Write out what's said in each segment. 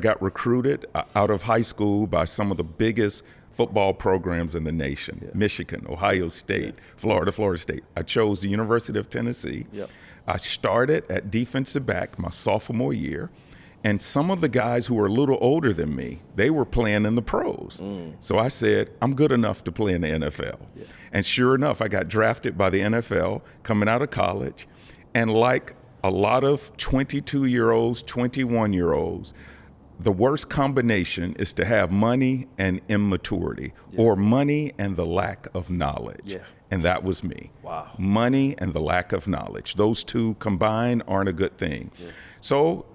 Got recruited out of high school by some of the biggest football programs in the nation. Yeah. Michigan, Ohio State, Yeah. Florida State. I chose the University of Tennessee. Yep. I started at defensive back my sophomore year. And some of the guys who were a little older than me, they were playing in the pros. So I said, I'm good enough to play in the NFL. Yeah. And sure enough, I got drafted by the NFL coming out of college. And like a lot of 22-year-olds, 21-year-olds, the worst combination is to have money and immaturity, or money and the lack of knowledge. Yeah. And that was me. Wow. Money and the lack of knowledge. Those two combined aren't a good thing. Yeah. So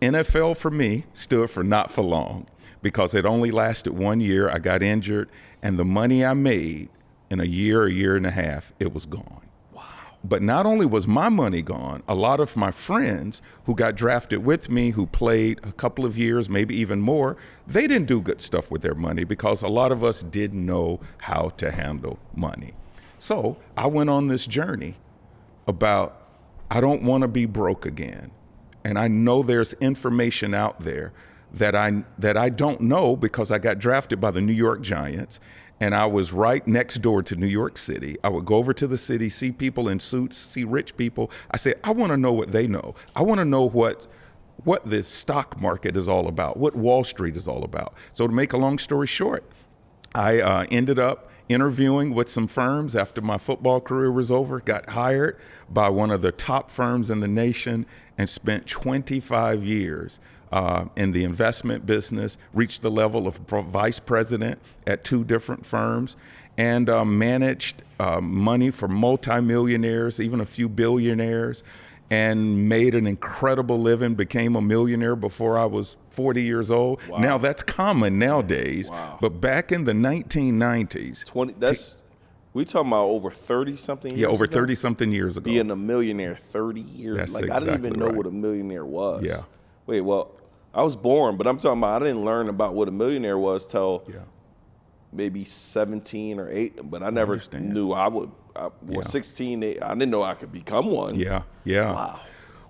NFL for me stood for not for long, because it only lasted 1 year. I got injured, and the money I made in a year and a half, it was gone. Wow. But not only was my money gone, a lot of my friends who got drafted with me, who played a couple of years, maybe even more, they didn't do good stuff with their money because a lot of us didn't know how to handle money. So I went on this journey about, I don't want to be broke again. And I know there's information out there that I don't know, because I got drafted by the New York Giants, and I was right next door to New York City. I would go over to the city, see people in suits, see rich people. I said, I want to know what they know. I want to know what the stock market is all about, what Wall Street is all about. So to make a long story short, I ended up interviewing with some firms after my football career was over, got hired by one of the top firms in the nation, and spent 25 years in the investment business, reached the level of vice president at 2 different firms, and managed money for multimillionaires, even a few billionaires, and made an incredible living, became a millionaire before I was 40 years old. Wow. Now that's common nowadays, Wow. but back in the 1990s, We talking about over 30-something years yeah, over ago? 30-something years ago. Being a millionaire 30 years. That's I didn't even exactly know right. what a millionaire was. Yeah. Wait, well, I was born, but I'm talking about I didn't learn about what a millionaire was till maybe 17 or 8, but I never knew I was 16. I didn't know I could become one. Yeah. Wow.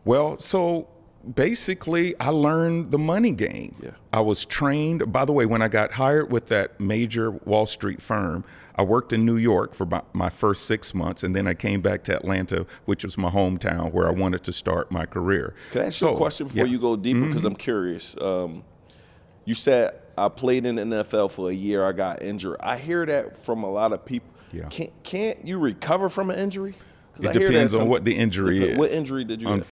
Well, so basically, I learned the money game. Yeah. I was trained. By the way, when I got hired with that major Wall Street firm, I worked in New York for my first 6 months, and then I came back to Atlanta, which was my hometown, where I wanted to start my career. Can I ask you a question before you go deeper? Because I'm curious. You said I played in the NFL for a year. I got injured. I hear that from a lot of people. Yeah. Can't you recover from an injury? 'Cause It I hear that depends on what the injury is. What injury did you get?